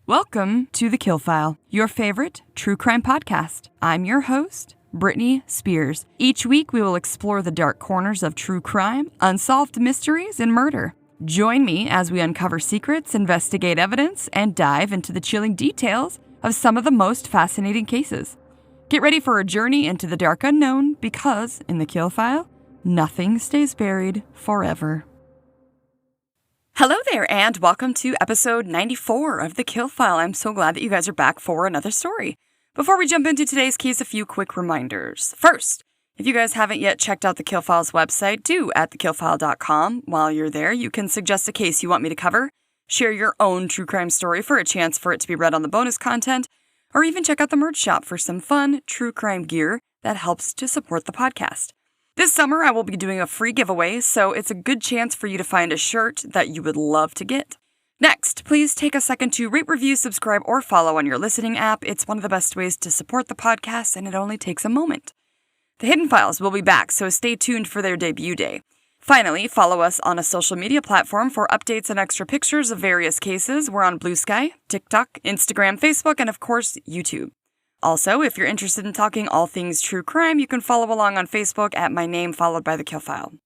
Welcome to TheKillFile, your favorite true crime podcast. I'm your host, Brittany Spears. Each week, we will explore the dark corners of true crime, unsolved mysteries, and murder. Join me as we uncover secrets, investigate evidence, and dive into the chilling details of some of the most fascinating cases. Get ready for a journey into the dark unknown because, in TheKillFile, nothing stays buried forever. Hello there, and welcome to episode 94 of TheKillFile. I'm so glad that you guys are back for another story. Before we jump into today's case, a few quick reminders. First, if you guys haven't yet checked out TheKillFile's website, do at TheKillFile.com. While you're there, you can suggest a case you want me to cover, share your own true crime story for a chance for it to be read on the bonus content, or even check out the merch shop for some fun true crime gear that helps to support the podcast. This summer, I will be doing a free giveaway, so it's a good chance for you to find a shirt that you would love to get. Next, please take a second to rate, review, subscribe, or follow on your listening app. It's one of the best ways to support the podcast, and it only takes a moment. The Hidden Files will be back, so stay tuned for their debut day. Finally, follow us on a social media platform for updates and extra pictures of various cases. We're on Blue Sky, TikTok, Instagram, Facebook, and of course, YouTube. Also, if you're interested in talking all things true crime, you can follow along on Facebook at my name followed by TheKillFile.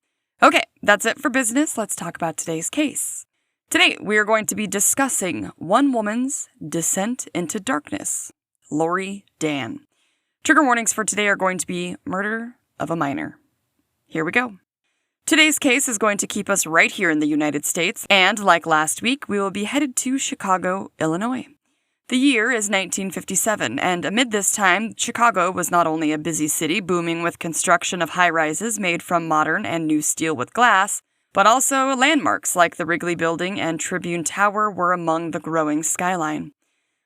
Okay, that's it for business. Let's talk about today's case. Today, we are going to be discussing one woman's descent into darkness, Laurie Dann. Trigger warnings for today are going to be murder of a minor. Here we go. Today's case is going to keep us right here in the United States, and like last week, we will be headed to Chicago, Illinois. The year is 1957, and amid this time, Chicago was not only a busy city booming with construction of high-rises made from modern and new steel with glass, but also landmarks like the Wrigley Building and Tribune Tower were among the growing skyline.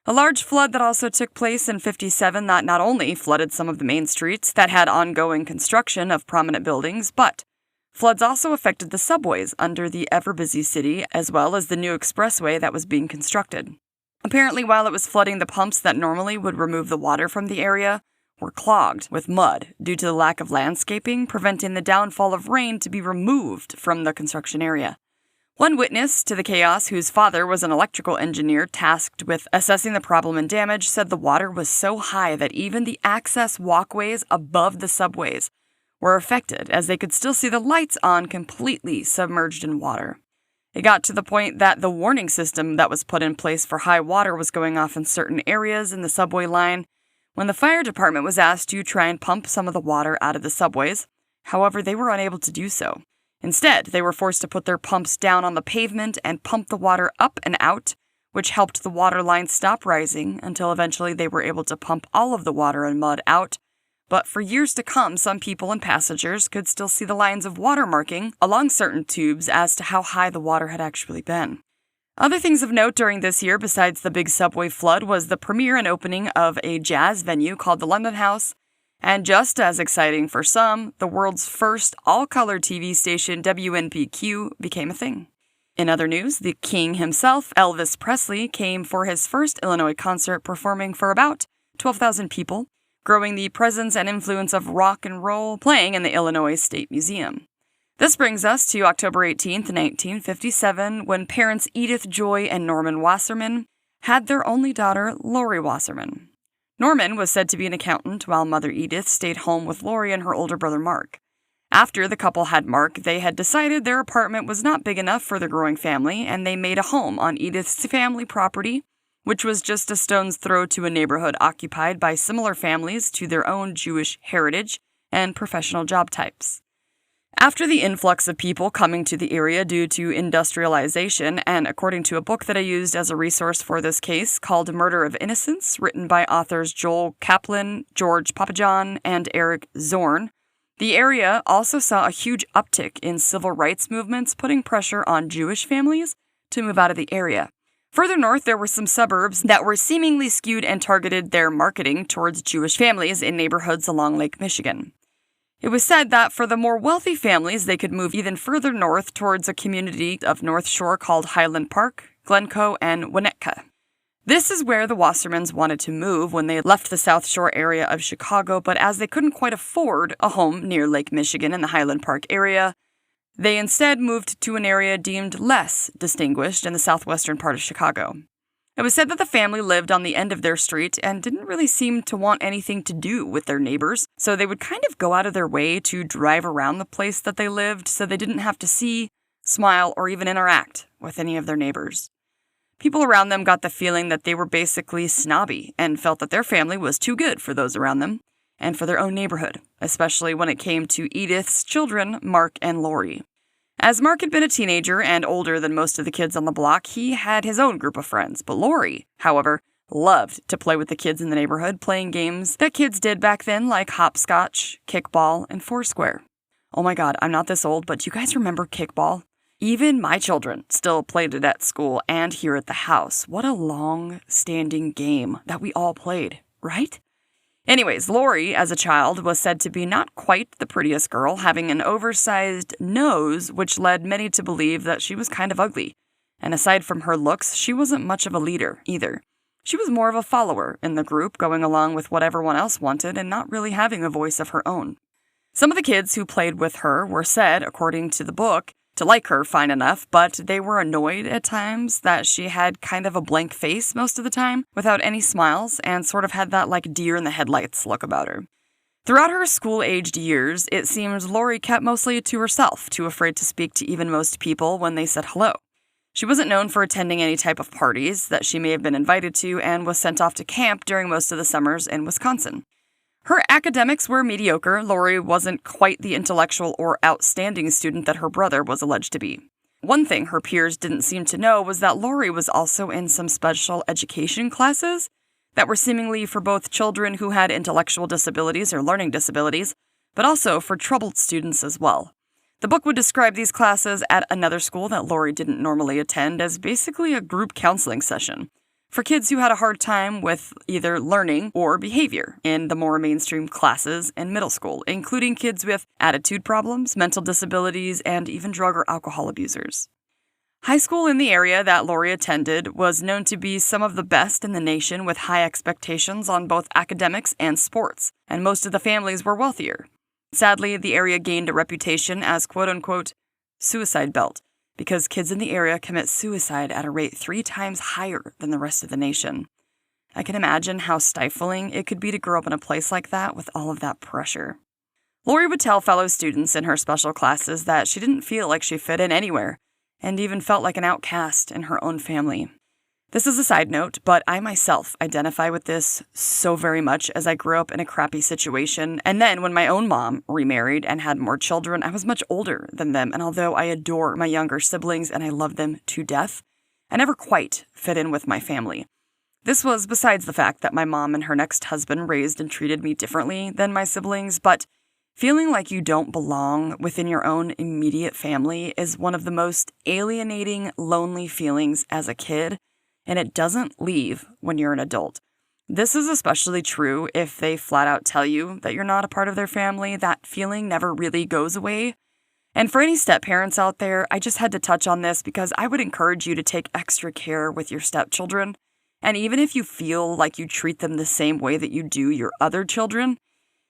A large flood that also took place in 57 that not only flooded some of the main streets that had ongoing construction of prominent buildings, but floods also affected the subways under the ever-busy city, as well as the new expressway that was being constructed. Apparently, while it was flooding, the pumps that normally would remove the water from the area were clogged with mud due to the lack of landscaping, preventing the downfall of rain to be removed from the construction area. One witness to the chaos, whose father was an electrical engineer tasked with assessing the problem and damage, said the water was so high that even the access walkways above the subways were affected, as they could still see the lights on completely submerged in water. It got to the point that the warning system that was put in place for high water was going off in certain areas in the subway line when the fire department was asked to try and pump some of the water out of the subways. However, they were unable to do so. Instead, they were forced to put their pumps down on the pavement and pump the water up and out, which helped the water line stop rising until eventually they were able to pump all of the water and mud out. But for years to come, some people and passengers could still see the lines of water marking along certain tubes as to how high the water had actually been. Other things of note during this year, besides the big subway flood, was the premiere and opening of a jazz venue called the London House, and just as exciting for some, the world's first all-color TV station, WNPQ, became a thing. In other news, the king himself, Elvis Presley, came for his first Illinois concert, performing for about 12,000 people, growing the presence and influence of rock and roll, playing in the Illinois State Museum. This brings us to October 18th, 1957, when parents Edith Joy and Norman Wasserman had their only daughter, Laurie Wasserman. Norman was said to be an accountant, while Mother Edith stayed home with Laurie and her older brother Mark. After the couple had Mark, they had decided their apartment was not big enough for their growing family, and they made a home on Edith's family property, which was just a stone's throw to a neighborhood occupied by similar families to their own Jewish heritage and professional job types. After the influx of people coming to the area due to industrialization, and according to a book that I used as a resource for this case called Murder of Innocence, written by authors Joel Kaplan, George Papajohn, and Eric Zorn, the area also saw a huge uptick in civil rights movements, putting pressure on Jewish families to move out of the area. Further north, there were some suburbs that were seemingly skewed and targeted their marketing towards Jewish families in neighborhoods along Lake Michigan. It was said that for the more wealthy families, they could move even further north towards a community of North Shore called Highland Park, Glencoe, and Winnetka. This is where the Wassermans wanted to move when they left the South Shore area of Chicago, but as they couldn't quite afford a home near Lake Michigan in the Highland Park area, they instead moved to an area deemed less distinguished in the southwestern part of Chicago. It was said that the family lived on the end of their street and didn't really seem to want anything to do with their neighbors, so they would kind of go out of their way to drive around the place that they lived so they didn't have to see, smile, or even interact with any of their neighbors. People around them got the feeling that they were basically snobby and felt that their family was too good for those around them and for their own neighborhood, especially when it came to Edith's children, Mark and Laurie. As Mark had been a teenager and older than most of the kids on the block, he had his own group of friends, but Laurie, however, loved to play with the kids in the neighborhood, playing games that kids did back then like hopscotch, kickball, and foursquare. Oh my god, I'm not this old, but do you guys remember kickball? Even my children still played it at school and here at the house. What a long-standing game that we all played, right? Anyways, Laurie, as a child, was said to be not quite the prettiest girl, having an oversized nose, which led many to believe that she was kind of ugly. And aside from her looks, she wasn't much of a leader, either. She was more of a follower in the group, going along with what everyone else wanted and not really having a voice of her own. Some of the kids who played with her were said, according to the book, to like her fine enough, but they were annoyed at times that she had kind of a blank face most of the time, without any smiles, and sort of had that like deer in the headlights look about her. Throughout her school-aged years, it seems Laurie kept mostly to herself, too afraid to speak to even most people when they said hello. She wasn't known for attending any type of parties that she may have been invited to, and was sent off to camp during most of the summers in Wisconsin. Her academics were mediocre. Laurie wasn't quite the intellectual or outstanding student that her brother was alleged to be. One thing her peers didn't seem to know was that Laurie was also in some special education classes that were seemingly for both children who had intellectual disabilities or learning disabilities, but also for troubled students as well. The book would describe these classes at another school that Laurie didn't normally attend as basically a group counseling session for kids who had a hard time with either learning or behavior in the more mainstream classes in middle school, including kids with attitude problems, mental disabilities, and even drug or alcohol abusers. High school in the area that Laurie attended was known to be some of the best in the nation, with high expectations on both academics and sports, and most of the families were wealthier. Sadly, the area gained a reputation as quote-unquote suicide belt, because kids in the area commit suicide at a rate 3 times higher than the rest of the nation. I can imagine how stifling it could be to grow up in a place like that with all of that pressure. Laurie would tell fellow students in her special classes that she didn't feel like she fit in anywhere, and even felt like an outcast in her own family. This is a side note, but I myself identify with this so very much, as I grew up in a crappy situation, and then when my own mom remarried and had more children, I was much older than them, and although I adore my younger siblings and I love them to death, I never quite fit in with my family. This was besides the fact that my mom and her next husband raised and treated me differently than my siblings, but feeling like you don't belong within your own immediate family is one of the most alienating, lonely feelings as a kid, and it doesn't leave when you're an adult. This is especially true if they flat out tell you that you're not a part of their family. That feeling never really goes away. And for any step-parents out there, I just had to touch on this because I would encourage you to take extra care with your stepchildren. And even if you feel like you treat them the same way that you do your other children,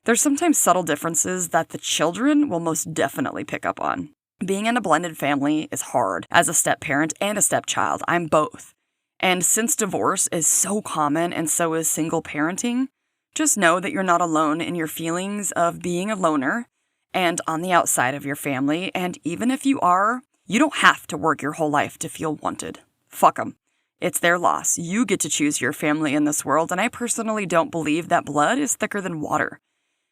there's sometimes subtle differences that the children will most definitely pick up on. Being in a blended family is hard as a step-parent and a stepchild. I'm both. And since divorce is so common and so is single parenting, just know that you're not alone in your feelings of being a loner and on the outside of your family. And even if you are, you don't have to work your whole life to feel wanted. Fuck them. It's their loss. You get to choose your family in this world, and I personally don't believe that blood is thicker than water.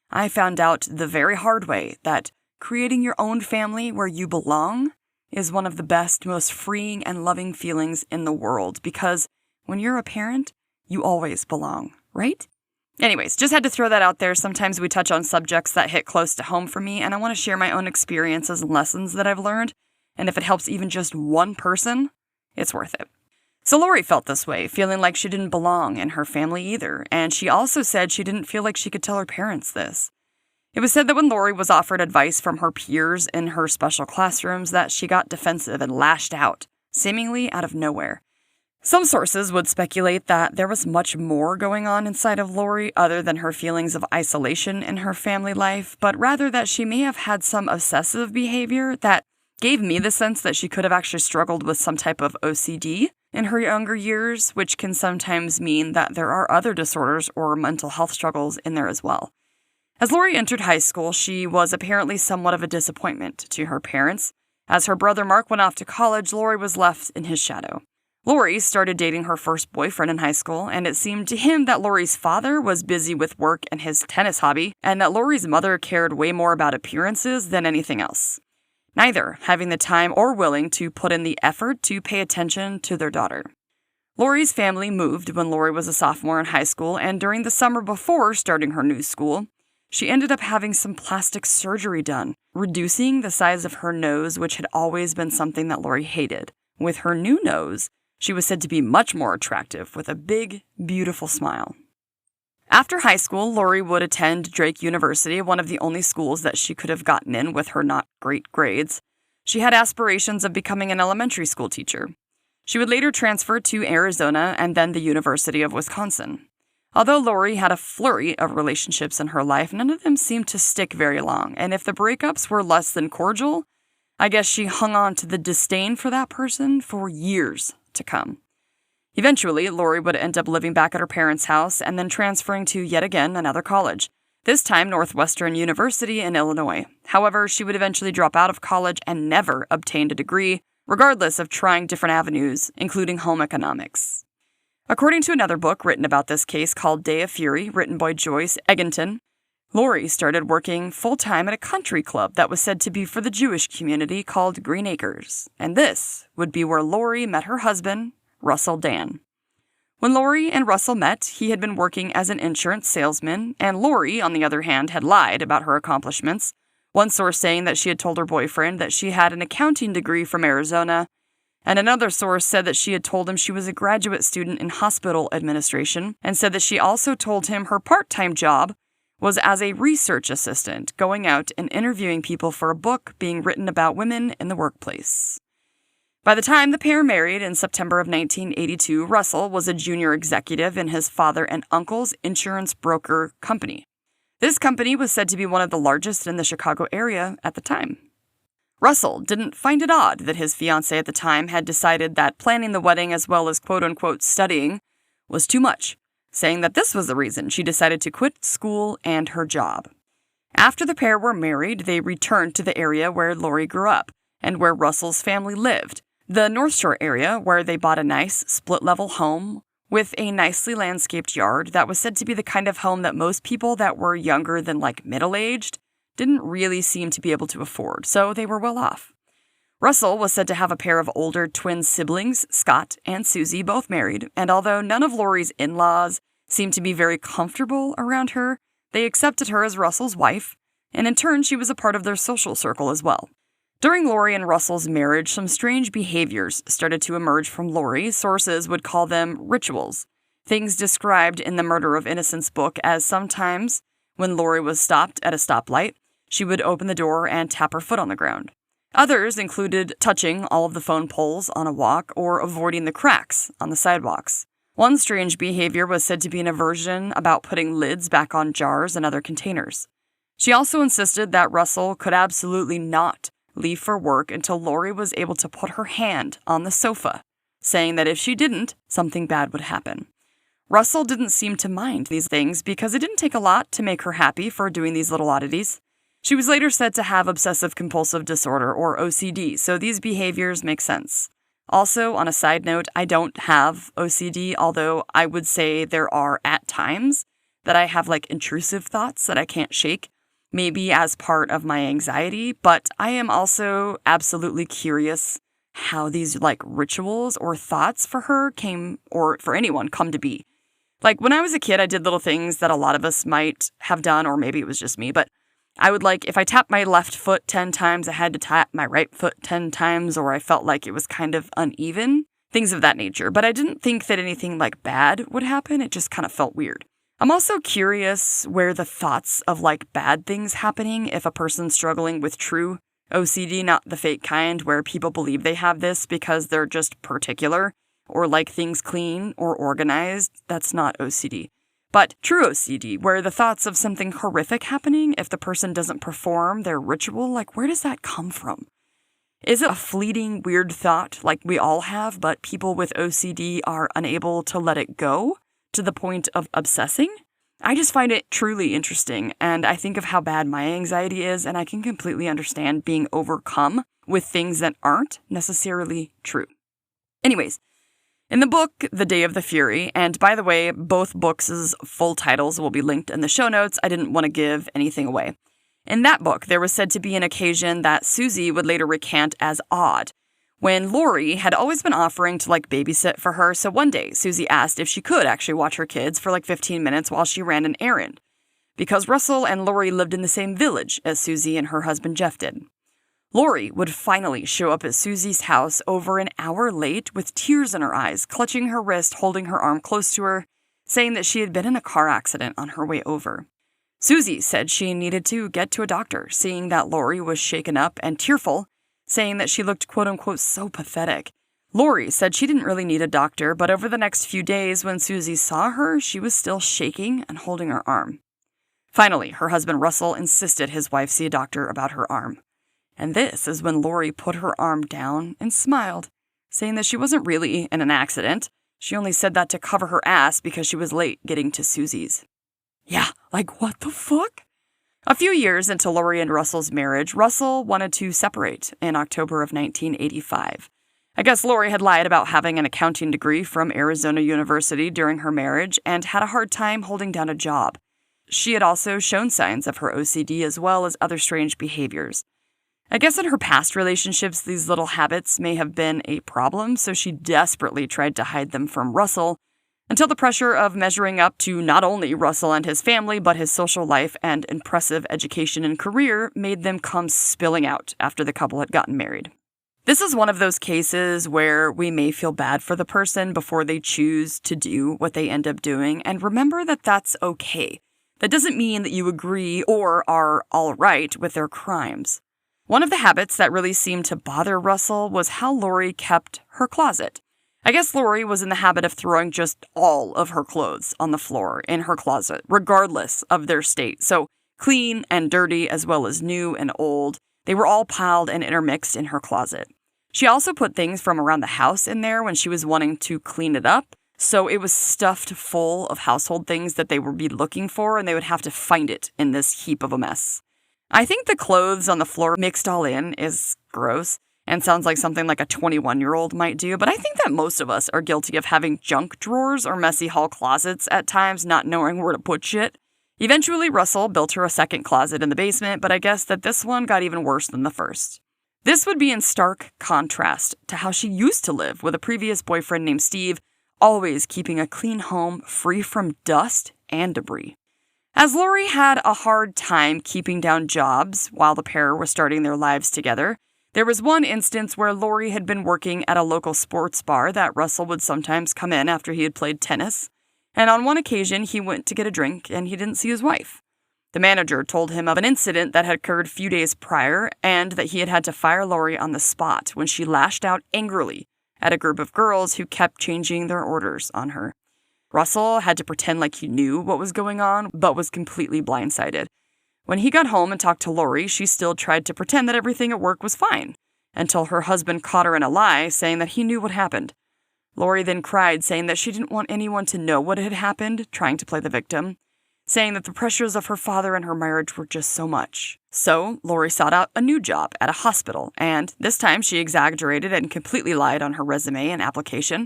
I found out the very hard way that creating your own family where you belong is one of the best, most freeing and loving feelings in the world, because when you're a parent, you always belong, right? Anyways, just had to throw that out there. Sometimes we touch on subjects that hit close to home for me, and I want to share my own experiences and lessons that I've learned, and if it helps even just one person, it's worth it. So Laurie felt this way, feeling like she didn't belong in her family either, and she also said she didn't feel like she could tell her parents this. It was said that when Laurie was offered advice from her peers in her special classrooms that she got defensive and lashed out, seemingly out of nowhere. Some sources would speculate that there was much more going on inside of Laurie other than her feelings of isolation in her family life, but rather that she may have had some obsessive behavior that gave me the sense that she could have actually struggled with some type of OCD in her younger years, which can sometimes mean that there are other disorders or mental health struggles in there as well. As Laurie entered high school, she was apparently somewhat of a disappointment to her parents. As her brother Mark went off to college, Laurie was left in his shadow. Laurie started dating her first boyfriend in high school, and it seemed to him that Laurie's father was busy with work and his tennis hobby, and that Laurie's mother cared way more about appearances than anything else, neither having the time or willing to put in the effort to pay attention to their daughter. Laurie's family moved when Laurie was a sophomore in high school, and during the summer before starting her new school, she ended up having some plastic surgery done, reducing the size of her nose, which had always been something that Laurie hated. With her new nose, she was said to be much more attractive, with a big, beautiful smile. After high school, Laurie would attend Drake University, one of the only schools that she could have gotten in with her not great grades. She had aspirations of becoming an elementary school teacher. She would later transfer to Arizona and then the University of Wisconsin. Although Laurie had a flurry of relationships in her life, none of them seemed to stick very long, and if the breakups were less than cordial, I guess she hung on to the disdain for that person for years to come. Eventually, Laurie would end up living back at her parents' house and then transferring to yet again another college, this time Northwestern University in Illinois. However, she would eventually drop out of college and never obtained a degree, regardless of trying different avenues, including home economics. According to another book written about this case called Day of Fury, written by Joyce Egginton, Laurie started working full-time at a country club that was said to be for the Jewish community called Green Acres, and this would be where Laurie met her husband, Russell Dann. When Laurie and Russell met, he had been working as an insurance salesman, and Laurie, on the other hand, had lied about her accomplishments, one source saying that she had told her boyfriend that she had an accounting degree from Arizona, and another source said that she had told him she was a graduate student in hospital administration, and said that she also told him her part-time job was as a research assistant, going out and interviewing people for a book being written about women in the workplace. By the time the pair married in September of 1982, Russell was a junior executive in his father and uncle's insurance broker company. This company was said to be one of the largest in the Chicago area at the time. Russell didn't find it odd that his fiancée at the time had decided that planning the wedding as well as quote-unquote studying was too much, saying that this was the reason she decided to quit school and her job. After the pair were married, they returned to the area where Laurie grew up and where Russell's family lived, the North Shore area, where they bought a nice split-level home with a nicely landscaped yard that was said to be the kind of home that most people that were younger than middle-aged didn't really seem to be able to afford, so they were well off. Russell was said to have a pair of older twin siblings, Scott and Susie, both married, and although none of Laurie's in-laws seemed to be very comfortable around her, they accepted her as Russell's wife, and in turn she was a part of their social circle as well. During Laurie and Russell's marriage, some strange behaviors started to emerge from Laurie. Sources would call them rituals, things described in the Murder of Innocence book as sometimes, when Laurie was stopped at a stoplight, she would open the door and tap her foot on the ground. Others included touching all of the phone poles on a walk or avoiding the cracks on the sidewalks. One strange behavior was said to be an aversion about putting lids back on jars and other containers. She also insisted that Russell could absolutely not leave for work until Laurie was able to put her hand on the sofa, saying that if she didn't, something bad would happen. Russell didn't seem to mind these things because it didn't take a lot to make her happy for doing these little oddities. She was later said to have obsessive-compulsive disorder, or OCD, so these behaviors make sense. Also, on a side note, I don't have OCD, although I would say there are, at times, that I have intrusive thoughts that I can't shake, maybe as part of my anxiety, but I am also absolutely curious how these rituals or thoughts for her came, or for anyone, come to be. When I was a kid, I did little things that a lot of us might have done, or maybe it was just me, but I would if I tapped my left foot 10 times, I had to tap my right foot 10 times, or I felt like it was kind of uneven, things of that nature. But I didn't think that anything bad would happen. It just kind of felt weird. I'm also curious where the thoughts of bad things happening if a person's struggling with true OCD, not the fake kind where people believe they have this because they're just particular or like things clean or organized. That's not OCD. But true OCD, where the thoughts of something horrific happening if the person doesn't perform their ritual, where does that come from? Is it a fleeting, weird thought like we all have, but people with OCD are unable to let it go to the point of obsessing? I just find it truly interesting, and I think of how bad my anxiety is, and I can completely understand being overcome with things that aren't necessarily true. Anyways, in the book, The Day of the Fury, and by the way, both books' full titles will be linked in the show notes. I didn't want to give anything away. In that book, there was said to be an occasion that Susie would later recant as odd, when Laurie had always been offering to babysit for her, so one day Susie asked if she could actually watch her kids for 15 minutes while she ran an errand, because Russell and Laurie lived in the same village as Susie and her husband Jeff did. Laurie would finally show up at Susie's house over an hour late with tears in her eyes, clutching her wrist, holding her arm close to her, saying that she had been in a car accident on her way over. Susie said she needed to get to a doctor, seeing that Laurie was shaken up and tearful, saying that she looked quote-unquote so pathetic. Laurie said she didn't really need a doctor, but over the next few days when Susie saw her, she was still shaking and holding her arm. Finally, her husband Russell insisted his wife see a doctor about her arm. And this is when Laurie put her arm down and smiled, saying that she wasn't really in an accident. She only said that to cover her ass because she was late getting to Susie's. Yeah, what the fuck? A few years into Laurie and Russell's marriage, Russell wanted to separate in October of 1985. I guess Laurie had lied about having an accounting degree from Arizona University during her marriage and had a hard time holding down a job. She had also shown signs of her OCD as well as other strange behaviors. I guess in her past relationships, these little habits may have been a problem, so she desperately tried to hide them from Russell, until the pressure of measuring up to not only Russell and his family, but his social life and impressive education and career made them come spilling out after the couple had gotten married. This is one of those cases where we may feel bad for the person before they choose to do what they end up doing, and remember that that's okay. That doesn't mean that you agree or are all right with their crimes. One of the habits that really seemed to bother Russell was how Laurie kept her closet. I guess Laurie was in the habit of throwing just all of her clothes on the floor in her closet, regardless of their state. So clean and dirty as well as new and old, they were all piled and intermixed in her closet. She also put things from around the house in there when she was wanting to clean it up, so it was stuffed full of household things that they would be looking for, and they would have to find it in this heap of a mess. I think the clothes on the floor mixed all in is gross and sounds like something like a 21-year-old might do, but I think that most of us are guilty of having junk drawers or messy hall closets at times, not knowing where to put shit. Eventually, Russell built her a second closet in the basement, but I guess that this one got even worse than the first. This would be in stark contrast to how she used to live with a previous boyfriend named Steve, always keeping a clean home free from dust and debris. As Laurie had a hard time keeping down jobs while the pair were starting their lives together, there was one instance where Laurie had been working at a local sports bar that Russell would sometimes come in after he had played tennis, and on one occasion he went to get a drink and he didn't see his wife. The manager told him of an incident that had occurred a few days prior and that he had had to fire Laurie on the spot when she lashed out angrily at a group of girls who kept changing their orders on her. Russell had to pretend like he knew what was going on, but was completely blindsided. When he got home and talked to Laurie, she still tried to pretend that everything at work was fine, until her husband caught her in a lie, saying that he knew what happened. Laurie then cried, saying that she didn't want anyone to know what had happened, trying to play the victim, saying that the pressures of her father and her marriage were just so much. So, Laurie sought out a new job at a hospital, and this time she exaggerated and completely lied on her resume and application,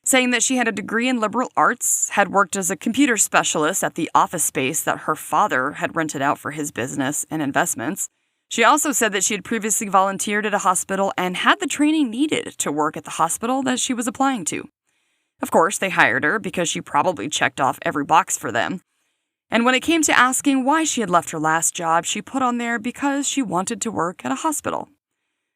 saying that she had a degree in liberal arts, had worked as a computer specialist at the office space that her father had rented out for his business and investments. She also said that she had previously volunteered at a hospital and had the training needed to work at the hospital that she was applying to. Of course, they hired her because she probably checked off every box for them. And when it came to asking why she had left her last job, she put on there because she wanted to work at a hospital.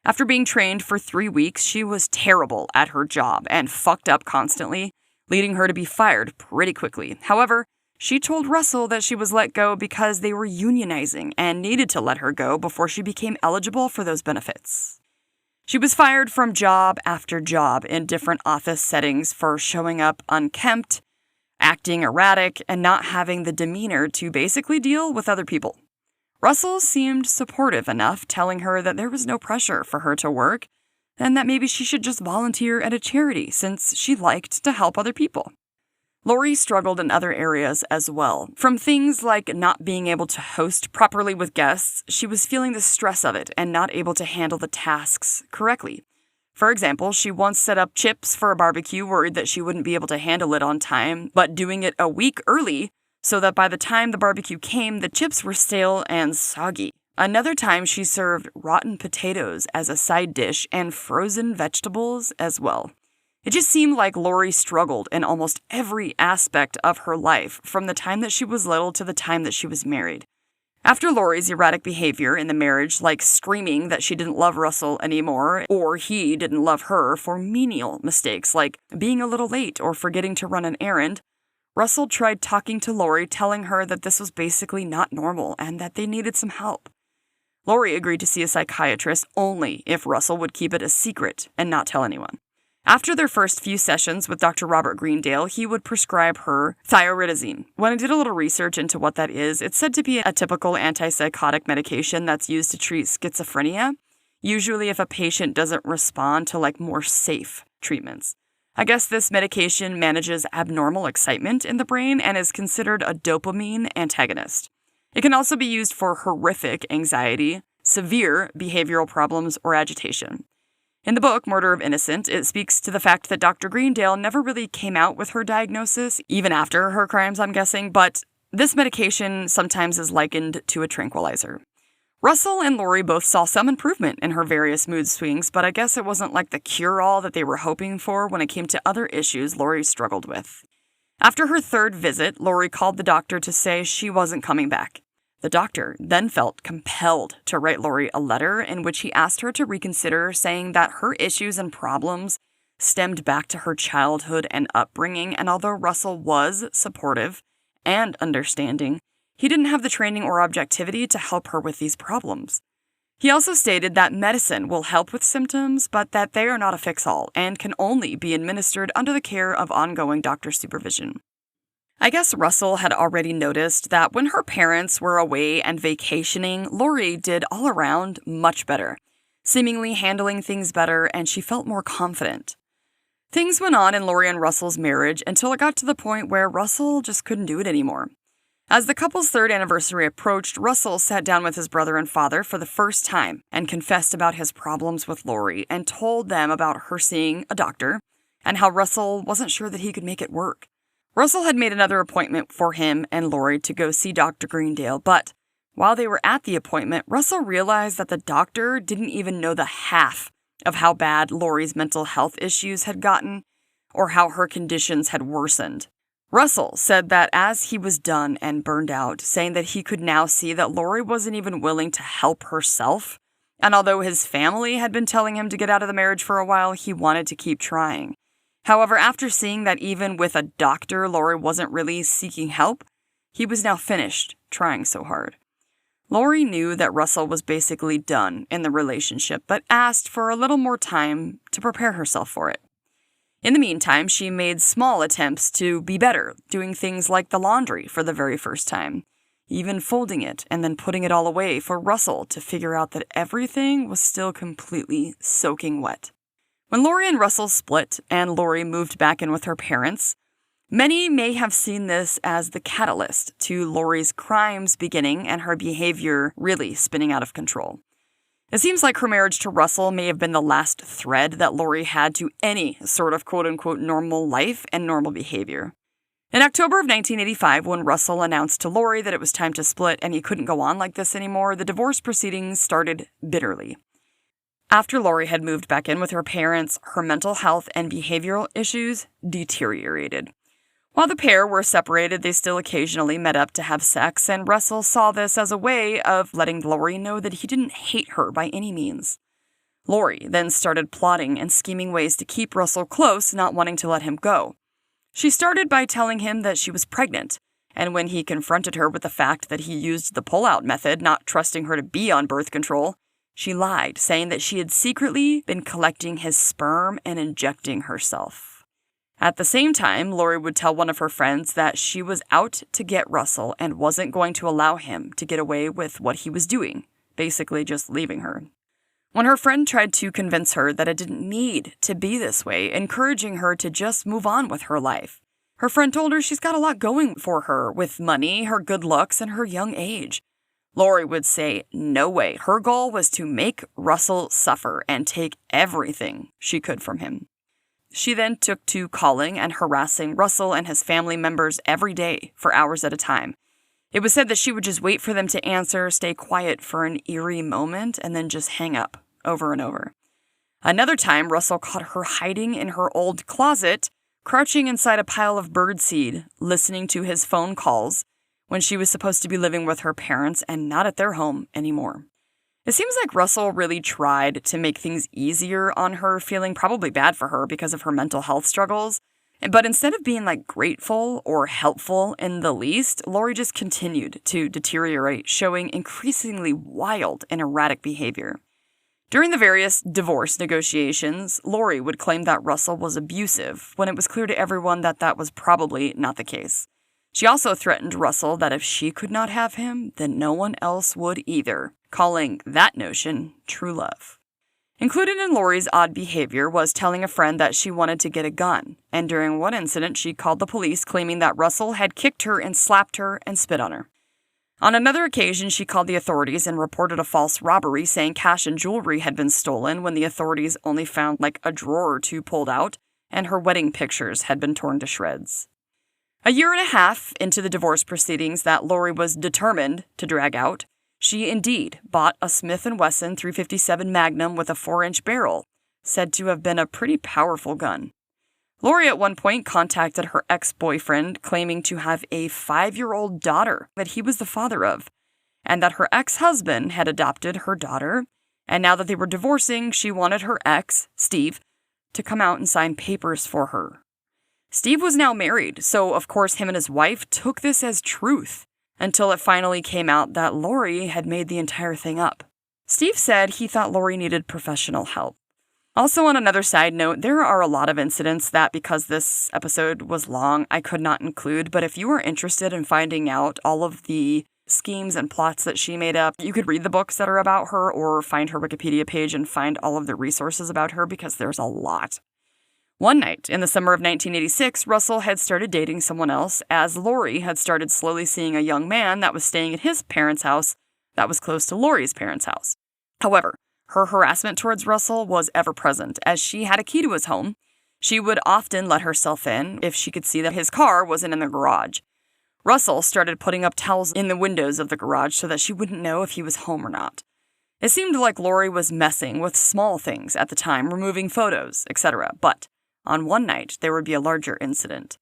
After being trained for 3 weeks, she was terrible at her job and fucked up constantly, leading her to be fired pretty quickly. However, she told Russell that she was let go because they were unionizing and needed to let her go before she became eligible for those benefits. She was fired from job after job in different office settings for showing up unkempt, acting erratic, and not having the demeanor to basically deal with other people. Russell seemed supportive enough, telling her that there was no pressure for her to work, and that maybe she should just volunteer at a charity since she liked to help other people. Laurie struggled in other areas as well. From things like not being able to host properly with guests, she was feeling the stress of it and not able to handle the tasks correctly. For example, she once set up chips for a barbecue, worried that she wouldn't be able to handle it on time, but doing it a week early so that by the time the barbecue came, the chips were stale and soggy. Another time, she served rotten potatoes as a side dish and frozen vegetables as well. It just seemed like Laurie struggled in almost every aspect of her life, from the time that she was little to the time that she was married. After Laurie's erratic behavior in the marriage, like screaming that she didn't love Russell anymore, or he didn't love her for menial mistakes like being a little late or forgetting to run an errand, Russell tried talking to Laurie, telling her that this was basically not normal and that they needed some help. Laurie agreed to see a psychiatrist only if Russell would keep it a secret and not tell anyone. After their first few sessions with Dr. Robert Greendale, he would prescribe her thioridazine. When I did a little research into what that is, it's said to be a typical antipsychotic medication that's used to treat schizophrenia, usually if a patient doesn't respond to more safe treatments. I guess this medication manages abnormal excitement in the brain and is considered a dopamine antagonist. It can also be used for horrific anxiety, severe behavioral problems, or agitation. In the book, Murder of Innocent, it speaks to the fact that Dr. Greendale never really came out with her diagnosis, even after her crimes, I'm guessing, but this medication sometimes is likened to a tranquilizer. Russell and Laurie both saw some improvement in her various mood swings, but I guess it wasn't like the cure-all that they were hoping for when it came to other issues Laurie struggled with. After her third visit, Laurie called the doctor to say she wasn't coming back. The doctor then felt compelled to write Laurie a letter in which he asked her to reconsider, saying that her issues and problems stemmed back to her childhood and upbringing, and although Russell was supportive and understanding, he didn't have the training or objectivity to help her with these problems. He also stated that medicine will help with symptoms, but that they are not a fix-all and can only be administered under the care of ongoing doctor supervision. I guess Russell had already noticed that when her parents were away and vacationing, Laurie did all around much better, seemingly handling things better, and she felt more confident. Things went on in Laurie and Russell's marriage until it got to the point where Russell just couldn't do it anymore. As the couple's third anniversary approached, Russell sat down with his brother and father for the first time and confessed about his problems with Laurie and told them about her seeing a doctor and how Russell wasn't sure that he could make it work. Russell had made another appointment for him and Laurie to go see Dr. Greendale, but while they were at the appointment, Russell realized that the doctor didn't even know the half of how bad Laurie's mental health issues had gotten or how her conditions had worsened. Russell said that as he was done and burned out, saying that he could now see that Laurie wasn't even willing to help herself, and although his family had been telling him to get out of the marriage for a while, he wanted to keep trying. However, after seeing that even with a doctor, Laurie wasn't really seeking help, he was now finished trying so hard. Laurie knew that Russell was basically done in the relationship, but asked for a little more time to prepare herself for it. In the meantime, she made small attempts to be better, doing things like the laundry for the very first time, even folding it and then putting it all away for Russell to figure out that everything was still completely soaking wet. When Laurie and Russell split and Laurie moved back in with her parents, many may have seen this as the catalyst to Laurie's crimes beginning and her behavior really spinning out of control. It seems like her marriage to Russell may have been the last thread that Laurie had to any sort of quote-unquote normal life and normal behavior. In October of 1985, when Russell announced to Laurie that it was time to split and he couldn't go on like this anymore, the divorce proceedings started bitterly. After Laurie had moved back in with her parents, her mental health and behavioral issues deteriorated. While the pair were separated, they still occasionally met up to have sex, and Russell saw this as a way of letting Laurie know that he didn't hate her by any means. Laurie then started plotting and scheming ways to keep Russell close, not wanting to let him go. She started by telling him that she was pregnant, and when he confronted her with the fact that he used the pull-out method, not trusting her to be on birth control, she lied, saying that she had secretly been collecting his sperm and injecting herself. At the same time, Laurie would tell one of her friends that she was out to get Russell and wasn't going to allow him to get away with what he was doing, basically just leaving her. When her friend tried to convince her that it didn't need to be this way, encouraging her to just move on with her life, her friend told her she's got a lot going for her with money, her good looks, and her young age. Laurie would say no way. Her goal was to make Russell suffer and take everything she could from him. She then took to calling and harassing Russell and his family members every day for hours at a time. It was said that she would just wait for them to answer, stay quiet for an eerie moment, and then just hang up over and over. Another time, Russell caught her hiding in her old closet, crouching inside a pile of birdseed, listening to his phone calls when she was supposed to be living with her parents and not at their home anymore. It seems like Russell really tried to make things easier on her, feeling probably bad for her because of her mental health struggles. But instead of being grateful or helpful in the least, Laurie just continued to deteriorate, showing increasingly wild and erratic behavior. During the various divorce negotiations, Laurie would claim that Russell was abusive, when it was clear to everyone that that was probably not the case. She also threatened Russell that if she could not have him, then no one else would either, calling that notion true love. Included in Laurie's odd behavior was telling a friend that she wanted to get a gun, and during one incident she called the police claiming that Russell had kicked her and slapped her and spit on her. On another occasion, she called the authorities and reported a false robbery, saying cash and jewelry had been stolen when the authorities only found a drawer or two pulled out, and her wedding pictures had been torn to shreds. A year and a half into the divorce proceedings that Laurie was determined to drag out, she indeed bought a Smith & Wesson .357 Magnum with a 4-inch barrel, said to have been a pretty powerful gun. Laurie at one point contacted her ex-boyfriend, claiming to have a 5-year-old daughter that he was the father of, and that her ex-husband had adopted her daughter, and now that they were divorcing, she wanted her ex, Steve, to come out and sign papers for her. Steve was now married, so of course him and his wife took this as truth, until it finally came out that Laurie had made the entire thing up. Steve said he thought Laurie needed professional help. Also, on another side note, there are a lot of incidents that, because this episode was long, I could not include, but if you are interested in finding out all of the schemes and plots that she made up, you could read the books that are about her or find her Wikipedia page and find all of the resources about her, because there's a lot. One night, in the summer of 1986, Russell had started dating someone else, as Laurie had started slowly seeing a young man that was staying at his parents' house that was close to Laurie's parents' house. However, her harassment towards Russell was ever-present, as she had a key to his home. She would often let herself in if she could see that his car wasn't in the garage. Russell started putting up towels in the windows of the garage so that she wouldn't know if he was home or not. It seemed like Laurie was messing with small things at the time, removing photos, etc., but on one night, there would be a larger incident.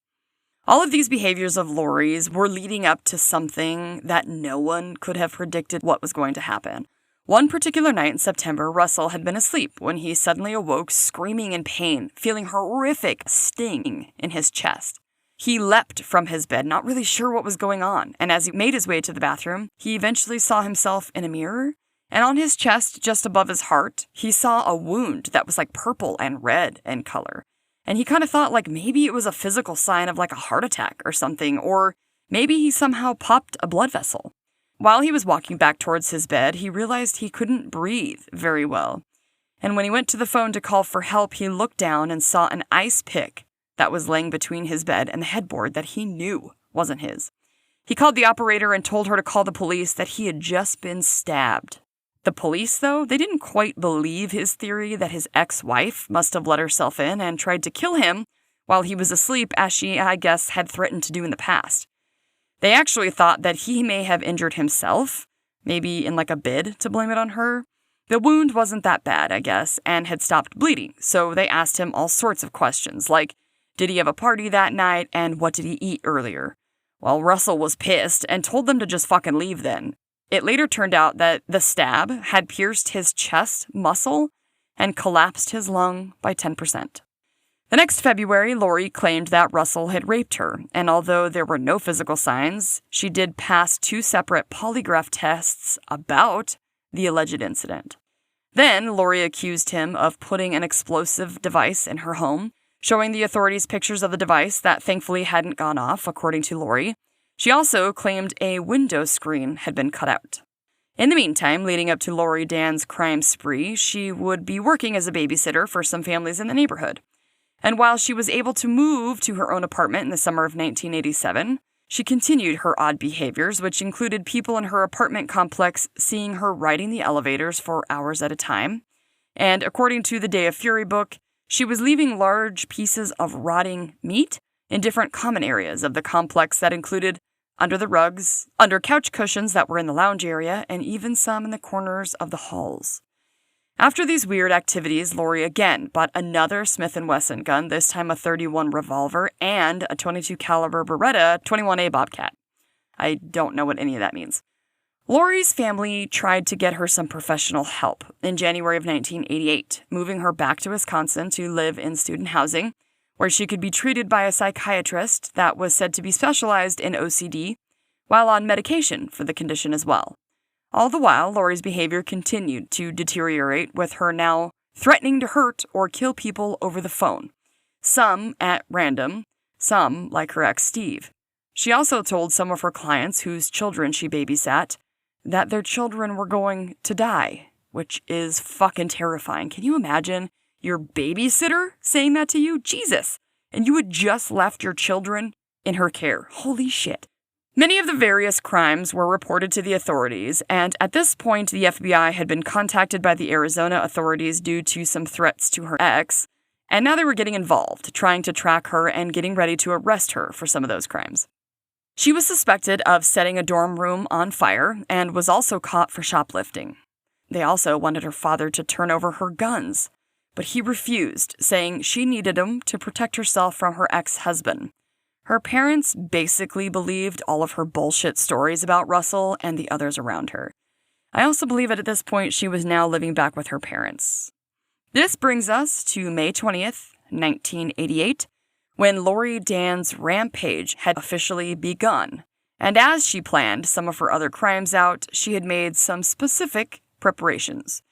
All of these behaviors of Laurie's were leading up to something that no one could have predicted what was going to happen. One particular night in September, Russell had been asleep when he suddenly awoke screaming in pain, feeling horrific sting in his chest. He leapt from his bed, not really sure what was going on, and as he made his way to the bathroom, he eventually saw himself in a mirror, and on his chest, just above his heart, he saw a wound that was purple and red in color. And he kind of thought maybe it was a physical sign of a heart attack or something, or maybe he somehow popped a blood vessel. While he was walking back towards his bed, he realized he couldn't breathe very well. And when he went to the phone to call for help, he looked down and saw an ice pick that was laying between his bed and the headboard that he knew wasn't his. He called the operator and told her to call the police that he had just been stabbed. The police, though, they didn't quite believe his theory that his ex-wife must have let herself in and tried to kill him while he was asleep, as she, I guess, had threatened to do in the past. They actually thought that he may have injured himself, maybe in a bid to blame it on her. The wound wasn't that bad, I guess, and had stopped bleeding, so they asked him all sorts of questions, like, did he have a party that night, and what did he eat earlier? Well, Russell was pissed and told them to just fucking leave then. It later turned out that the stab had pierced his chest muscle and collapsed his lung by 10%. The next February, Laurie claimed that Russell had raped her, and although there were no physical signs, she did pass 2 separate polygraph tests about the alleged incident. Then, Laurie accused him of putting an explosive device in her home, showing the authorities pictures of the device that thankfully hadn't gone off, according to Laurie. She also claimed a window screen had been cut out. In the meantime, leading up to Laurie Dann's crime spree, she would be working as a babysitter for some families in the neighborhood. And while she was able to move to her own apartment in the summer of 1987, she continued her odd behaviors, which included people in her apartment complex seeing her riding the elevators for hours at a time. And according to the Day of Fury book, she was leaving large pieces of rotting meat in different common areas of the complex that included under the rugs, under couch cushions that were in the lounge area, and even some in the corners of the halls. After these weird activities, Laurie again bought another Smith & Wesson gun, this time a .31 revolver and a .22 caliber Beretta 21A Bobcat. I don't know what any of that means. Laurie's family tried to get her some professional help in January of 1988, moving her back to Wisconsin to live in student housing, where she could be treated by a psychiatrist that was said to be specialized in OCD, while on medication for the condition as well. All the while, Laurie's behavior continued to deteriorate, with her now threatening to hurt or kill people over the phone, some at random, some like her ex Steve. She also told some of her clients whose children she babysat that their children were going to die, which is fucking terrifying. Can you imagine your babysitter saying that to you? Jesus! And you had just left your children in her care. Holy shit. Many of the various crimes were reported to the authorities, and at this point the FBI had been contacted by the Arizona authorities due to some threats to her ex, and now they were getting involved, trying to track her and getting ready to arrest her for some of those crimes. She was suspected of setting a dorm room on fire and was also caught for shoplifting. They also wanted her father to turn over her guns, but he refused, saying she needed them to protect herself from her ex-husband. Her parents basically believed all of her bullshit stories about Russell and the others around her. I also believe that at this point she was now living back with her parents. This brings us to May 20th, 1988, when Laurie Dann's Rampage had officially begun. And as she planned some of her other crimes out, she had made some specific preparations.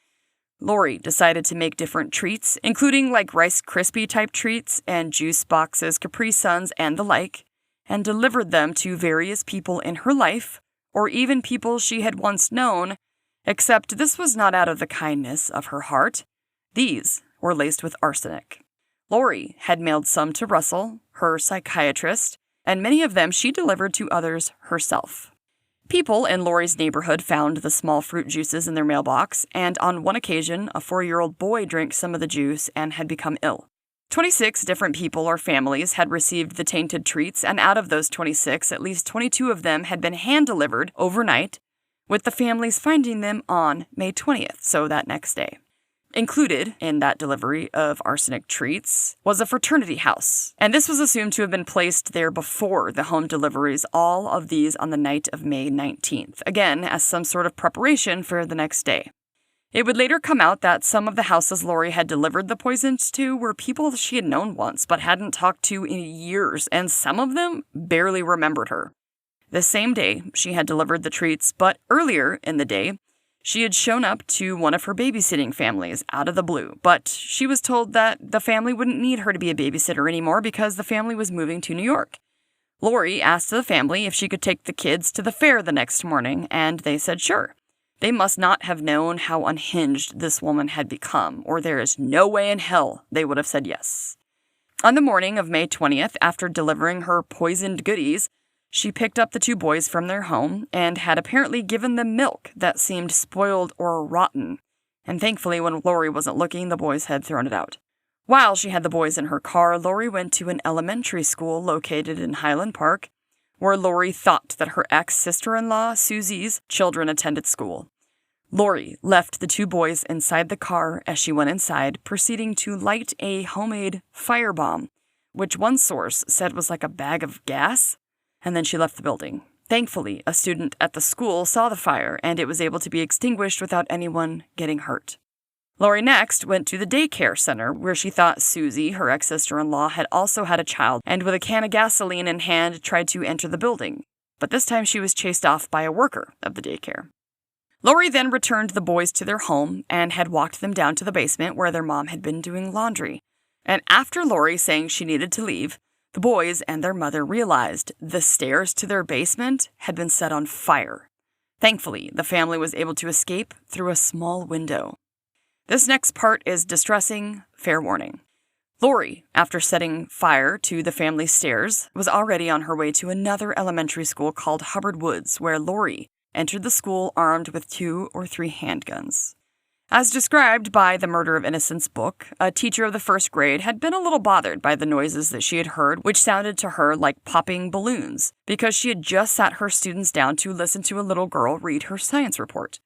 Laurie decided to make different treats, including like Rice Krispie type treats and juice boxes, Capri Suns, and the like, and delivered them to various people in her life, or even people she had once known, except this was not out of the kindness of her heart. These were laced with arsenic. Laurie had mailed some to Russell, her psychiatrist, and many of them she delivered to others herself. People in Laurie's neighborhood found the small fruit juices in their mailbox, and on one occasion, a 4-year-old boy drank some of the juice and had become ill. 26 different people or families had received the tainted treats, and out of those 26, at least 22 of them had been hand-delivered overnight, with the families finding them on May 20th, so that next day. Included in that delivery of arsenic treats was a fraternity house, and this was assumed to have been placed there before the home deliveries, all of these on the night of May 19th, again as some sort of preparation for the next day. It would later come out that some of the houses Laurie had delivered the poisons to were people she had known once but hadn't talked to in years, and some of them barely remembered her. The same day, she had delivered the treats, but earlier in the day, she had shown up to one of her babysitting families out of the blue, but she was told that the family wouldn't need her to be a babysitter anymore because the family was moving to New York. Laurie asked the family if she could take the kids to the fair the next morning, and they said sure. They must not have known how unhinged this woman had become, or there is no way in hell they would have said yes. On the morning of May 20th, after delivering her poisoned goodies, she picked up the 2 boys from their home and had apparently given them milk that seemed spoiled or rotten, and thankfully when Laurie wasn't looking, the boys had thrown it out. While she had the boys in her car, Laurie went to an elementary school located in Highland Park, where Laurie thought that her ex-sister-in-law, Susie's, children attended school. Laurie left the 2 boys inside the car as she went inside, proceeding to light a homemade firebomb, which one source said was like a bag of gas, and then she left the building. Thankfully, a student at the school saw the fire, and it was able to be extinguished without anyone getting hurt. Laurie next went to the daycare center, where she thought Susie, her ex-sister-in-law, had also had a child, and with a can of gasoline in hand, tried to enter the building. But this time she was chased off by a worker of the daycare. Laurie then returned the boys to their home and had walked them down to the basement where their mom had been doing laundry. And after Laurie saying she needed to leave, the boys and their mother realized the stairs to their basement had been set on fire. Thankfully, the family was able to escape through a small window. This next part is distressing, fair warning. Laurie, after setting fire to the family's stairs, was already on her way to another elementary school called Hubbard Woods, where Laurie entered the school armed with 2 or 3 handguns. As described by the Murder of Innocence book, a teacher of the 1st grade had been a little bothered by the noises that she had heard, which sounded to her like popping balloons, because she had just sat her students down to listen to a little girl read her science report.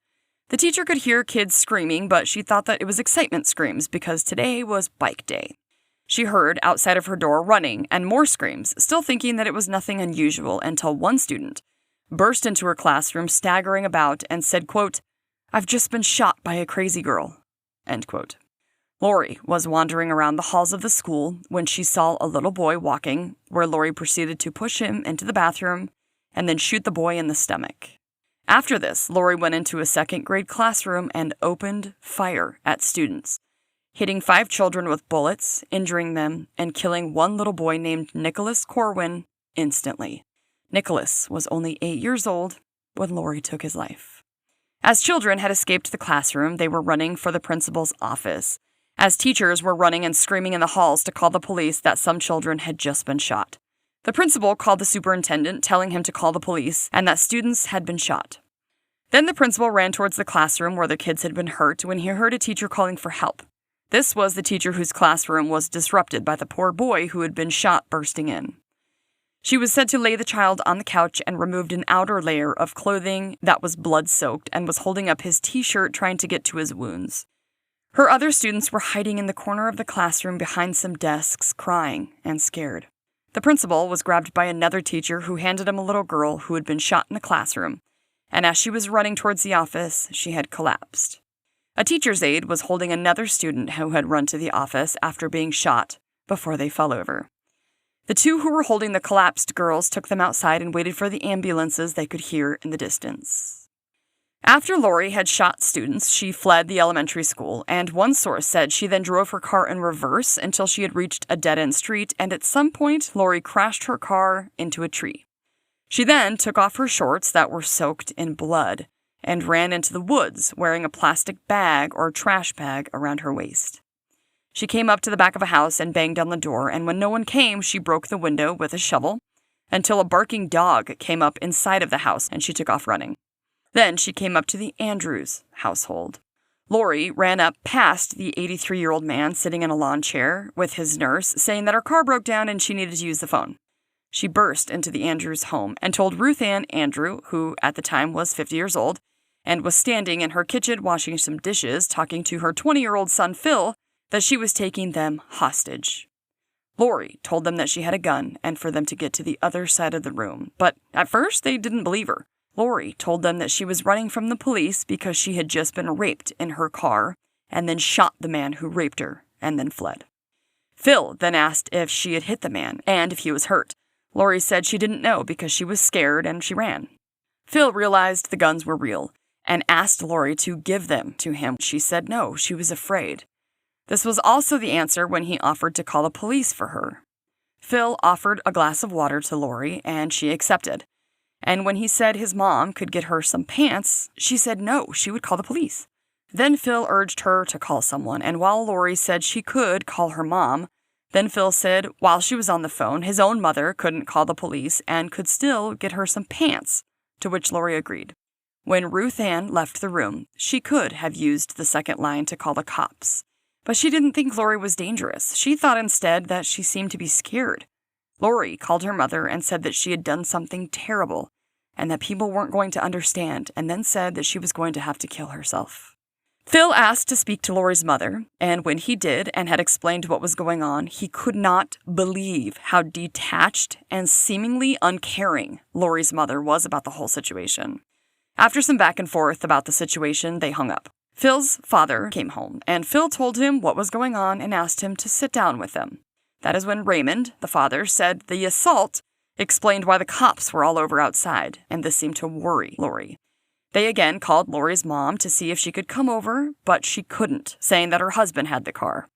The teacher could hear kids screaming, but she thought that it was excitement screams because today was bike day. She heard outside of her door running and more screams, still thinking that it was nothing unusual until one student burst into her classroom staggering about and said, quote, "I've just been shot by a crazy girl," end quote. Laurie was wandering around the halls of the school when she saw a little boy walking, where Laurie proceeded to push him into the bathroom and then shoot the boy in the stomach. After this, Laurie went into a 2nd grade classroom and opened fire at students, hitting 5 children with bullets, injuring them, and killing one little boy named Nicholas Corwin instantly. Nicholas was only 8 years old when Laurie took his life. As children had escaped the classroom, they were running for the principal's office, as teachers were running and screaming in the halls to call the police that some children had just been shot. The principal called the superintendent, telling him to call the police and that students had been shot. Then the principal ran towards the classroom where the kids had been hurt when he heard a teacher calling for help. This was the teacher whose classroom was disrupted by the poor boy who had been shot bursting in. She was said to lay the child on the couch and removed an outer layer of clothing that was blood-soaked and was holding up his t-shirt trying to get to his wounds. Her other students were hiding in the corner of the classroom behind some desks, crying and scared. The principal was grabbed by another teacher who handed him a little girl who had been shot in the classroom, and as she was running towards the office, she had collapsed. A teacher's aide was holding another student who had run to the office after being shot before they fell over. The 2 who were holding the collapsed girls took them outside and waited for the ambulances they could hear in the distance. After Laurie had shot students, she fled the elementary school, and one source said she then drove her car in reverse until she had reached a dead-end street, and at some point, Laurie crashed her car into a tree. She then took off her shorts that were soaked in blood and ran into the woods wearing a plastic bag or trash bag around her waist. She came up to the back of a house and banged on the door, and when no one came, she broke the window with a shovel until a barking dog came up inside of the house and she took off running. Then she came up to the Andrews household. Laurie ran up past the 83-year-old man sitting in a lawn chair with his nurse, saying that her car broke down and she needed to use the phone. She burst into the Andrews home and told Ruth Ann Andrew, who at the time was 50 years old, and was standing in her kitchen washing some dishes, talking to her 20-year-old son Phil, that she was taking them hostage. Laurie told them that she had a gun and for them to get to the other side of the room, but at first they didn't believe her. Laurie told them that she was running from the police because she had just been raped in her car and then shot the man who raped her and then fled. Phil then asked if she had hit the man and if he was hurt. Laurie said she didn't know because she was scared and she ran. Phil realized the guns were real and asked Laurie to give them to him. She said no, she was afraid. This was also the answer when he offered to call the police for her. Phil offered a glass of water to Laurie and she accepted. And when he said his mom could get her some pants, she said no, she would call the police. Then Phil urged her to call someone, and while Laurie said she could call her mom, then Phil said while she was on the phone, his own mother couldn't call the police and could still get her some pants, to which Laurie agreed. When Ruth Ann left the room, she could have used the second line to call the cops, but she didn't think Laurie was dangerous. She thought instead that she seemed to be scared. Laurie called her mother and said that she had done something terrible and that people weren't going to understand, and then said that she was going to have to kill herself. Phil asked to speak to Laurie's mother, and when he did and had explained what was going on, he could not believe how detached and seemingly uncaring Laurie's mother was about the whole situation. After some back and forth about the situation, they hung up. Phil's father came home, and Phil told him what was going on and asked him to sit down with them. That is when Raymond, the father, said the assault explained why the cops were all over outside, and this seemed to worry Laurie. They again called Laurie's mom to see if she could come over, but she couldn't, saying that her husband had the car.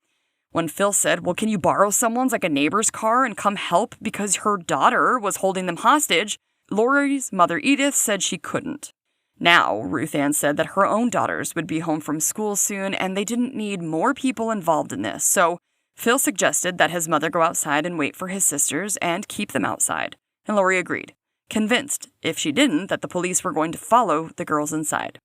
When Phil said, well, can you borrow someone's, like a neighbor's car, and come help because her daughter was holding them hostage, Laurie's mother Edith said she couldn't. Now, Ruth Ann said that her own daughters would be home from school soon and they didn't need more people involved in this, so Phil suggested that his mother go outside and wait for his sisters and keep them outside, and Laurie agreed, convinced, if she didn't, that the police were going to follow the girls inside.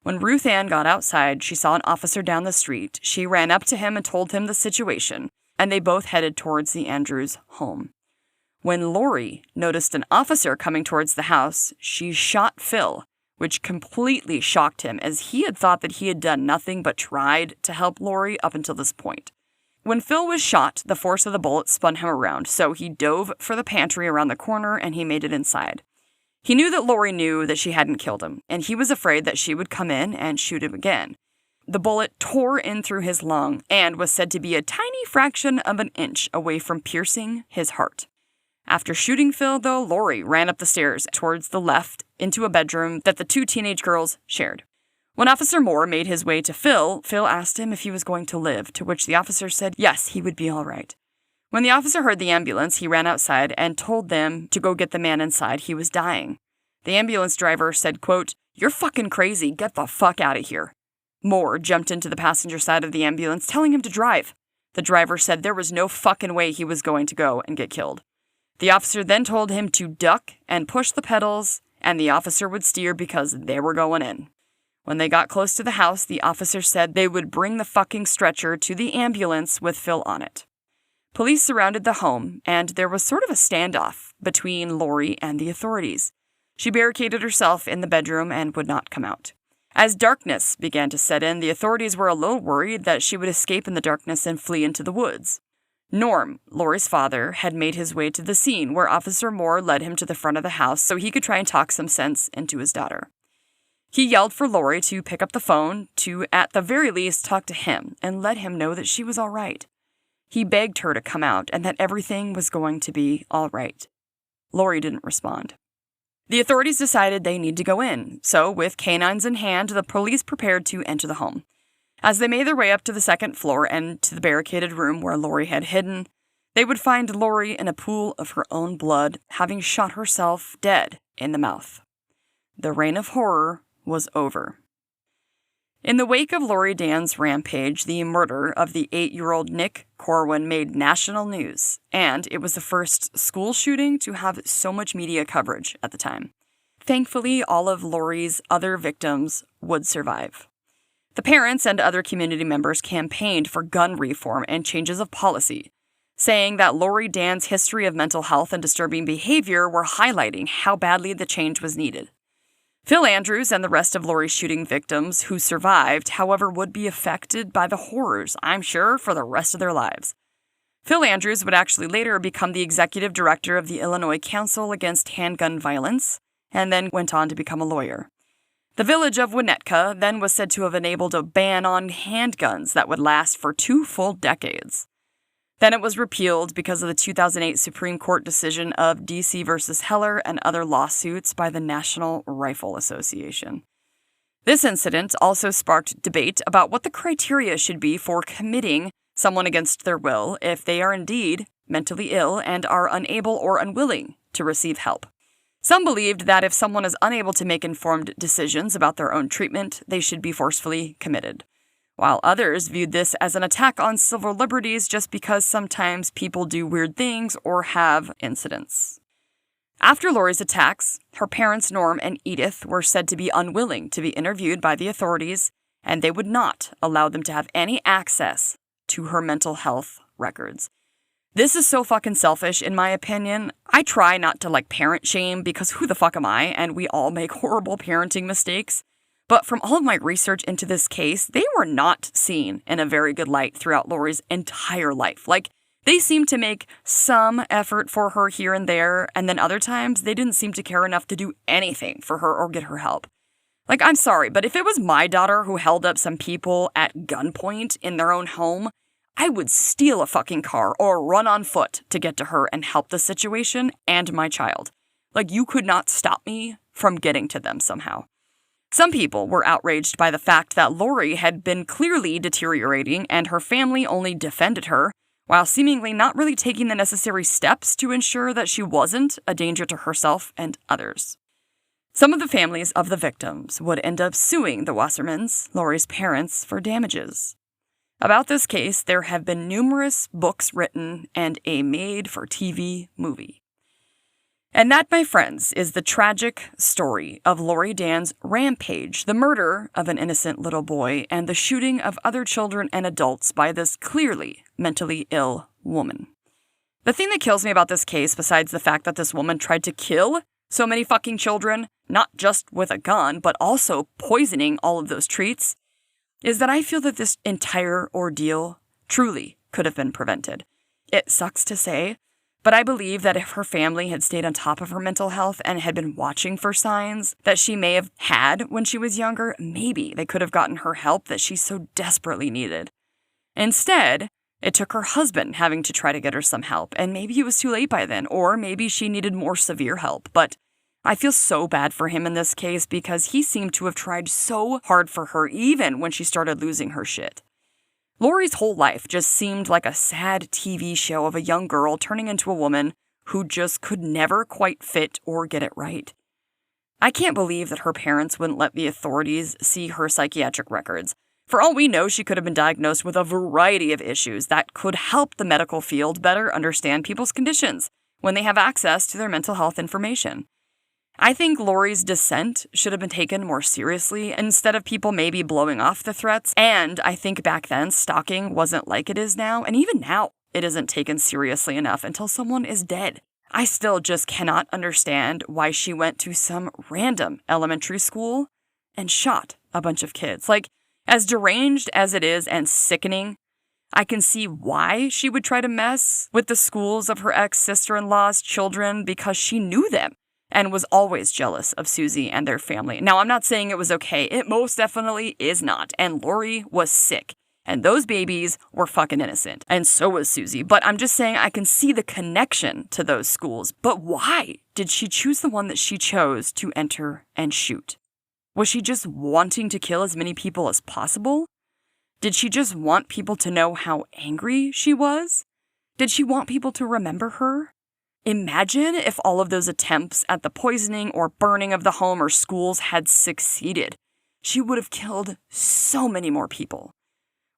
When Ruth Ann got outside, she saw an officer down the street. She ran up to him and told him the situation, and they both headed towards the Andrews home. When Laurie noticed an officer coming towards the house, she shot Phil, which completely shocked him as he had thought that he had done nothing but tried to help Laurie up until this point. When Phil was shot, the force of the bullet spun him around, so he dove for the pantry around the corner and he made it inside. He knew that Laurie knew that she hadn't killed him, and he was afraid that she would come in and shoot him again. The bullet tore in through his lung and was said to be a tiny fraction of an inch away from piercing his heart. After shooting Phil, though, Laurie ran up the stairs towards the left into a bedroom that the two teenage girls shared. When Officer Moore made his way to Phil, Phil asked him if he was going to live, to which the officer said yes, he would be all right. When the officer heard the ambulance, he ran outside and told them to go get the man inside. He was dying. The ambulance driver said, quote, "You're fucking crazy. Get the fuck out of here." Moore jumped into the passenger side of the ambulance, telling him to drive. The driver said there was no fucking way he was going to go and get killed. The officer then told him to duck and push the pedals, and the officer would steer because they were going in. When they got close to the house, the officer said they would bring the fucking stretcher to the ambulance with Phil on it. Police surrounded the home, and there was sort of a standoff between Laurie and the authorities. She barricaded herself in the bedroom and would not come out. As darkness began to set in, the authorities were a little worried that she would escape in the darkness and flee into the woods. Norm, Laurie's father, had made his way to the scene where Officer Moore led him to the front of the house so he could try and talk some sense into his daughter. He yelled for Laurie to pick up the phone to, at the very least, talk to him and let him know that she was all right. He begged her to come out and that everything was going to be all right. Laurie didn't respond. The authorities decided they need to go in, so with canines in hand, the police prepared to enter the home. As they made their way up to the second floor and to the barricaded room where Laurie had hidden, they would find Laurie in a pool of her own blood, having shot herself dead in the mouth. The reign of horror was over. In the wake of Laurie Dann's rampage, the murder of the 8-year-old Nick Corwin made national news, and it was the first school shooting to have so much media coverage at the time. Thankfully, all of Laurie's other victims would survive. The parents and other community members campaigned for gun reform and changes of policy, saying that Laurie Dann's history of mental health and disturbing behavior were highlighting how badly the change was needed. Phil Andrews and the rest of Laurie's shooting victims who survived, however, would be affected by the horrors, I'm sure, for the rest of their lives. Phil Andrews would actually later become the executive director of the Illinois Council Against Handgun Violence, and then went on to become a lawyer. The village of Winnetka then was said to have enabled a ban on handguns that would last for 2 full decades. Then it was repealed because of the 2008 Supreme Court decision of D.C. versus Heller and other lawsuits by the National Rifle Association. This incident also sparked debate about what the criteria should be for committing someone against their will if they are indeed mentally ill and are unable or unwilling to receive help. Some believed that if someone is unable to make informed decisions about their own treatment, they should be forcefully committed, while others viewed this as an attack on civil liberties just because sometimes people do weird things or have incidents. After Laurie's attacks, her parents Norm and Edith were said to be unwilling to be interviewed by the authorities, and they would not allow them to have any access to her mental health records. This is so fucking selfish, in my opinion. I try not to parent shame because who the fuck am I, and we all make horrible parenting mistakes. But from all of my research into this case, they were not seen in a very good light throughout Laurie's entire life. They seemed to make some effort for her here and there, and then other times they didn't seem to care enough to do anything for her or get her help. I'm sorry, but if it was my daughter who held up some people at gunpoint in their own home, I would steal a fucking car or run on foot to get to her and help the situation and my child. You could not stop me from getting to them somehow. Some people were outraged by the fact that Laurie had been clearly deteriorating and her family only defended her, while seemingly not really taking the necessary steps to ensure that she wasn't a danger to herself and others. Some of the families of the victims would end up suing the Wassermans, Laurie's parents, for damages. About this case, there have been numerous books written and a made-for-TV movie. And that, my friends, is the tragic story of Laurie Dann's Rampage, the murder of an innocent little boy, and the shooting of other children and adults by this clearly mentally ill woman. The thing that kills me about this case, besides the fact that this woman tried to kill so many fucking children, not just with a gun, but also poisoning all of those treats, is that I feel that this entire ordeal truly could have been prevented. It sucks to say, but I believe that if her family had stayed on top of her mental health and had been watching for signs that she may have had when she was younger, maybe they could have gotten her help that she so desperately needed. Instead, it took her husband having to try to get her some help, and maybe it was too late by then, or maybe she needed more severe help, but I feel so bad for him in this case because he seemed to have tried so hard for her even when she started losing her shit. Laurie's whole life just seemed like a sad TV show of a young girl turning into a woman who just could never quite fit or get it right. I can't believe that her parents wouldn't let the authorities see her psychiatric records. For all we know, she could have been diagnosed with a variety of issues that could help the medical field better understand people's conditions when they have access to their mental health information. I think Laurie's dissent should have been taken more seriously instead of people maybe blowing off the threats. And I think back then, stalking wasn't like it is now. And even now, it isn't taken seriously enough until someone is dead. I still just cannot understand why she went to some random elementary school and shot a bunch of kids. Like, as deranged as it is and sickening, I can see why she would try to mess with the schools of her ex-sister-in-law's children because she knew them and was always jealous of Susie and their family. Now, I'm not saying it was okay. It most definitely is not. And Laurie was sick. And those babies were fucking innocent. And so was Susie. But I'm just saying I can see the connection to those schools. But why did she choose the one that she chose to enter and shoot? Was she just wanting to kill as many people as possible? Did she just want people to know how angry she was? Did she want people to remember her? Imagine if all of those attempts at the poisoning or burning of the home or schools had succeeded. She would have killed so many more people.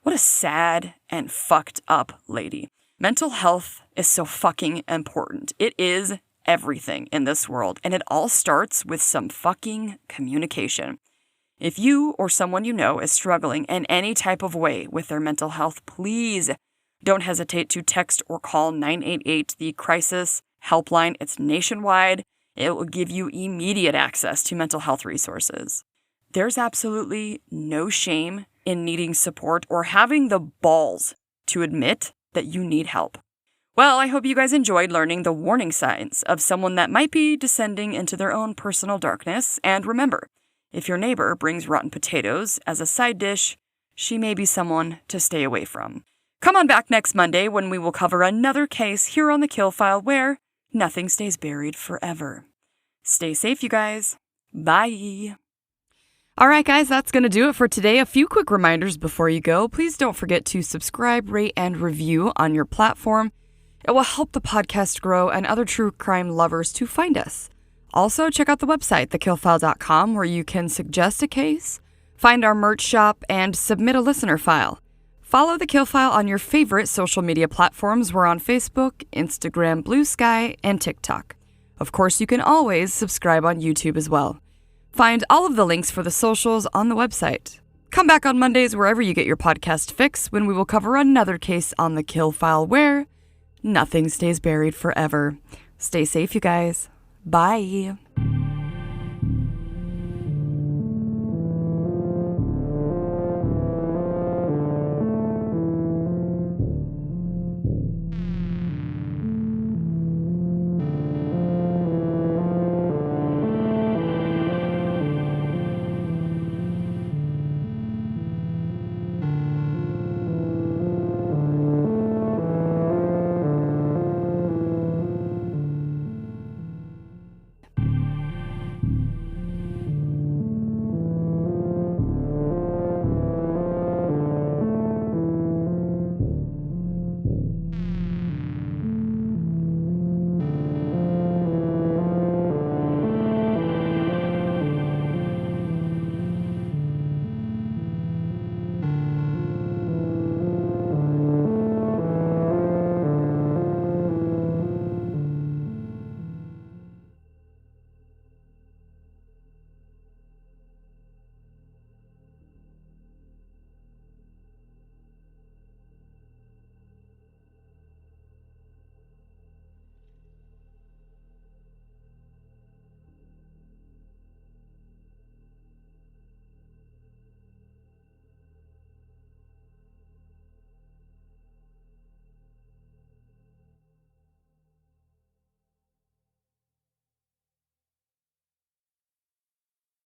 What a sad and fucked up lady. Mental health is so fucking important. It is everything in this world, and it all starts with some fucking communication. If you or someone you know is struggling in any type of way with their mental health, please don't hesitate to text or call 988, the crisis helpline. It's nationwide. It will give you immediate access to mental health resources. There's absolutely no shame in needing support or having the balls to admit that you need help. Well, I hope you guys enjoyed learning the warning signs of someone that might be descending into their own personal darkness. And remember, if your neighbor brings rotten potatoes as a side dish, she may be someone to stay away from. Come on back next Monday when we will cover another case here on The Kill File where nothing stays buried forever. Stay safe, you guys. Bye. All right, guys, that's going to do it for today. A few quick reminders before you go. Please don't forget to subscribe, rate, and review on your platform. It will help the podcast grow and other true crime lovers to find us. Also, check out the website, TheKillFile.com, where you can suggest a case, find our merch shop, and submit a listener file. Follow The Kill File on your favorite social media platforms. We're on Facebook, Instagram, Blue Sky, and TikTok. Of course, you can always subscribe on YouTube as well. Find all of the links for the socials on the website. Come back on Mondays wherever you get your podcast fix when we will cover another case on The Kill File where nothing stays buried forever. Stay safe, you guys. Bye.